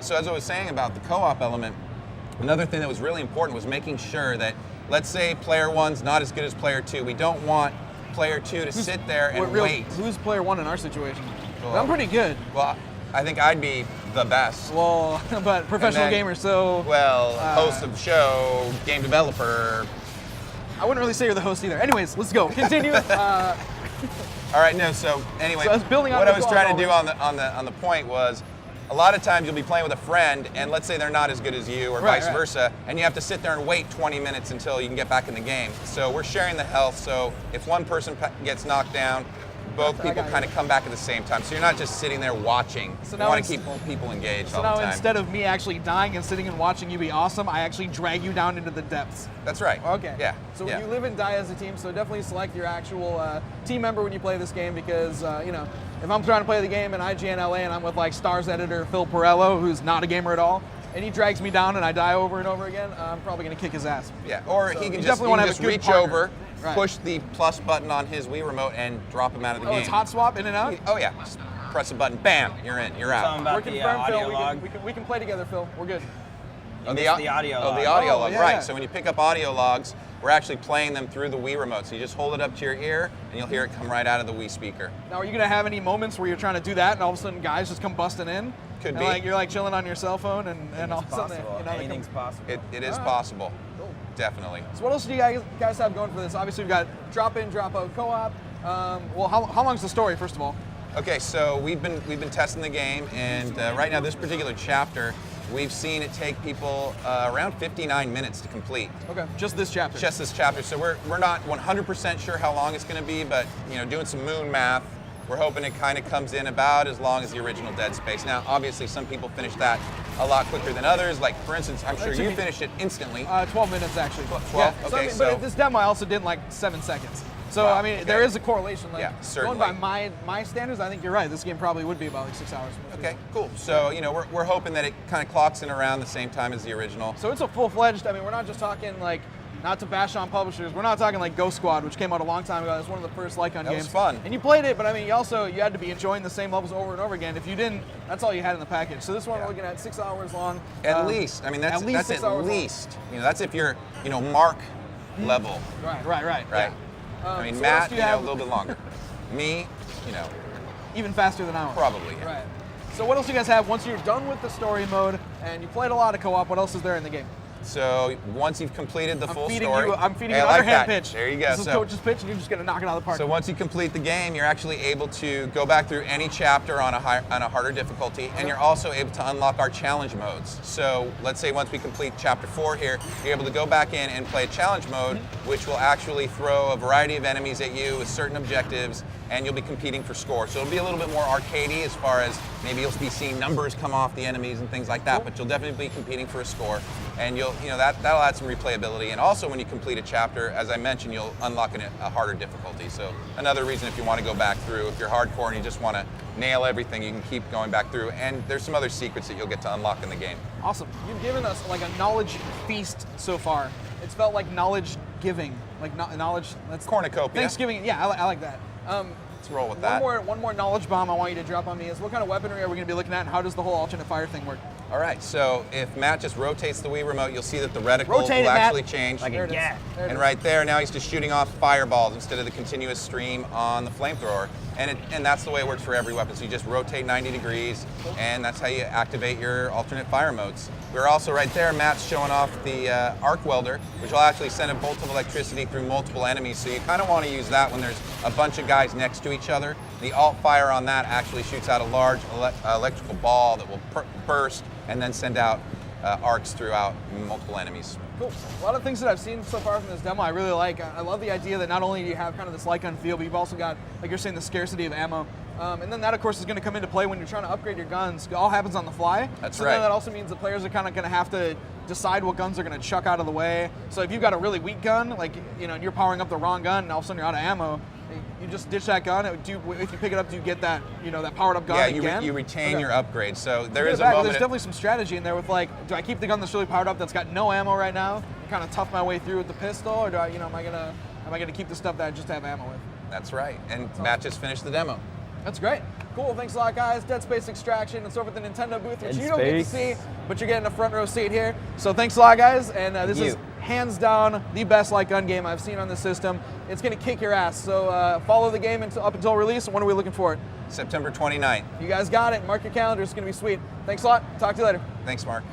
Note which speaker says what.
Speaker 1: So as I was saying about the co-op element, another thing that was really important was making sure that, let's say player 1's not as good as player 2. We don't want player 2 to sit there and wait.
Speaker 2: Who's player 1 in our situation?
Speaker 1: Well,
Speaker 2: I'm pretty good.
Speaker 1: Well, I think I'd be the best.
Speaker 2: Well, but professional gamer, so...
Speaker 1: Well, host of the show, game developer.
Speaker 2: I wouldn't really say you're the host either. Anyways, let's go. Continue.
Speaker 1: All right, no, so anyway,
Speaker 2: so I was building on
Speaker 1: what I was trying to do on the point was, a lot of times you'll be playing with a friend, and let's say they're not as good as you, or vice versa, and you have to sit there and wait 20 minutes until you can get back in the game. So we're sharing the health, so if one person gets knocked down, both people kind of come back at the same time. So you're not just sitting there watching. So you want to keep people engaged all the time.
Speaker 2: So now instead of me actually dying and sitting and watching you be awesome, I actually drag you down into the depths.
Speaker 1: That's right.
Speaker 2: Okay.
Speaker 1: Yeah.
Speaker 2: So you live and die as a team, so definitely select your actual team member when you play this game, because, if I'm trying to play the game in IGN LA and I'm with like Stars editor Phil Perello, who's not a gamer at all, and he drags me down and I die over and over again, I'm probably going to kick his ass.
Speaker 1: Yeah, or so he can just reach over, push the plus button on his Wii remote and drop him out of the game.
Speaker 2: Oh, it's hot swap in and out?
Speaker 1: Oh yeah, just press a button, bam, you're in, you're out.
Speaker 3: About
Speaker 2: We're confirmed, Phil. We can play together, Phil. We're good.
Speaker 3: The audio log.
Speaker 1: The audio log, right. So when you pick up audio logs, we're actually playing them through the Wii remote. So you just hold it up to your ear, and you'll hear it come right out of the Wii speaker.
Speaker 2: Now, are you going to have any moments where you're trying to do that, and all of a sudden guys just come busting in?
Speaker 1: Could
Speaker 2: and
Speaker 1: be.
Speaker 2: Like, you're like chilling on your cell phone, and all of a sudden,
Speaker 3: anything's possible.
Speaker 1: It is possible.
Speaker 2: Cool.
Speaker 1: Definitely.
Speaker 2: So what else do you guys have going for this? Obviously, we've got drop in, drop out co-op. Well, how long's the story, first of all?
Speaker 1: Okay, so we've been testing the game, and right now this particular chapter, we've seen it take people around 59 minutes to complete.
Speaker 2: Okay, just this chapter.
Speaker 1: Just this chapter. So we're not 100% sure how long it's going to be, but doing some moon math, we're hoping it kind of comes in about as long as the original Dead Space. Now, obviously, some people finish that a lot quicker than others. Like, for instance, I'm sure you finished it instantly.
Speaker 2: 12 minutes, actually.
Speaker 1: 12?
Speaker 2: Yeah.
Speaker 1: Okay,
Speaker 2: but this demo I also did in like 7 seconds. So,
Speaker 1: wow,
Speaker 2: I mean, there is a correlation. Like,
Speaker 1: yeah, certainly.
Speaker 2: Going by my standards, I think you're right. This game probably would be about like 6 hours.
Speaker 1: Okay, cool. So, we're hoping that it kind of clocks in around the same time as the original.
Speaker 2: So it's a full-fledged, I mean, we're not just talking like, not to bash on publishers, we're not talking like Ghost Squad, which came out a long time ago. That's one of the first Lycon games.
Speaker 1: That was fun.
Speaker 2: And you played it, but I mean, you had to be enjoying the same levels over and over again. If you didn't, that's all you had in the package. So this one we're looking at 6 hours long.
Speaker 1: At least. I mean, that's at least. That's if you're, Mark level.
Speaker 2: Right.
Speaker 1: Yeah. I mean, so Matt, a little bit longer. Me,
Speaker 2: even faster than ours.
Speaker 1: Probably, yeah.
Speaker 2: Right. So what else do you guys have once you're done with the story mode and you played a lot of co-op? What else is there in the game?
Speaker 1: So once you've completed the full story,
Speaker 2: I'm feeding you an underhand pitch.
Speaker 1: There you go.
Speaker 2: This is coach's pitch, and you're just gonna knock it out of the park.
Speaker 1: So once you complete the game, you're actually able to go back through any chapter on a harder difficulty, and you're also able to unlock our challenge modes. So let's say once we complete chapter 4 here, you're able to go back in and play challenge mode, which will actually throw a variety of enemies at you with certain objectives, and you'll be competing for score. So it'll be a little bit more arcadey as far as maybe you'll be seeing numbers come off the enemies and things like that, but you'll definitely be competing for a score, and that'll add some replayability. And also when you complete a chapter, as I mentioned, you'll unlock a harder difficulty. So another reason if you want to go back through, if you're hardcore and you just want to nail everything, you can keep going back through, and there's some other secrets that you'll get to unlock in the game.
Speaker 2: Awesome. You've given us like a knowledge feast so far. It's felt like knowledge giving, like knowledge. That's
Speaker 1: cornucopia.
Speaker 2: Thanksgiving. Yeah, I like that.
Speaker 1: Let's roll with that.
Speaker 2: One more knowledge bomb I want you to drop on me is what kind of weaponry are we going to be looking at, and how does the whole alternate fire thing work?
Speaker 1: All right, so if Matt just rotates the Wii remote, you'll see that the reticle will actually change.
Speaker 3: Like a gat.
Speaker 1: And right there, now he's just shooting off fireballs instead of the continuous stream on the flamethrower. And that's the way it works for every weapon. So you just rotate 90 degrees, and that's how you activate your alternate fire modes. We're also right there, Matt's showing off the arc welder, which will actually send a bolt of electricity through multiple enemies. So you kind of want to use that when there's a bunch of guys next to each other. The alt fire on that actually shoots out a large electrical ball that will burst and then send out arcs throughout multiple enemies.
Speaker 2: Cool. A lot of things that I've seen so far from this demo I really like. I love the idea that not only do you have kind of this Lycon feel, but you've also got, like you're saying, the scarcity of ammo. And then that, of course, is going to come into play when you're trying to upgrade your guns. It all happens on the fly.
Speaker 1: That's
Speaker 2: so
Speaker 1: right.
Speaker 2: Then that also means the players are kind of going to have to decide what guns they're going to chuck out of the way. So if you've got a really weak gun, like, and you're powering up the wrong gun, and all of a sudden you're out of ammo, you just ditch that gun. If you pick it up, do you get that, that powered up gun again?
Speaker 1: Yeah, you retain your upgrade. So there is a moment.
Speaker 2: There's definitely some strategy in there with like, do I keep the gun that's really powered up that's got no ammo right now, and kind of tough my way through with the pistol, or do I, am I gonna keep the stuff that I just have ammo with?
Speaker 1: That's right. And Matt just finished the demo.
Speaker 2: That's great. Cool. Thanks a lot, guys. Dead Space Extraction. It's over at the Nintendo booth, which
Speaker 3: Dead
Speaker 2: you don't get to
Speaker 3: Space.
Speaker 2: see, but you're getting a front row seat here. So thanks a lot, guys. And this is
Speaker 3: you.
Speaker 2: hands down the best light gun game I've seen on the system. It's going to kick your ass. So follow the game up until release. When are we looking for it?
Speaker 1: September 29th.
Speaker 2: You guys got it. Mark your calendar. It's going to be sweet. Thanks a lot. Talk to you later.
Speaker 1: Thanks, Mark.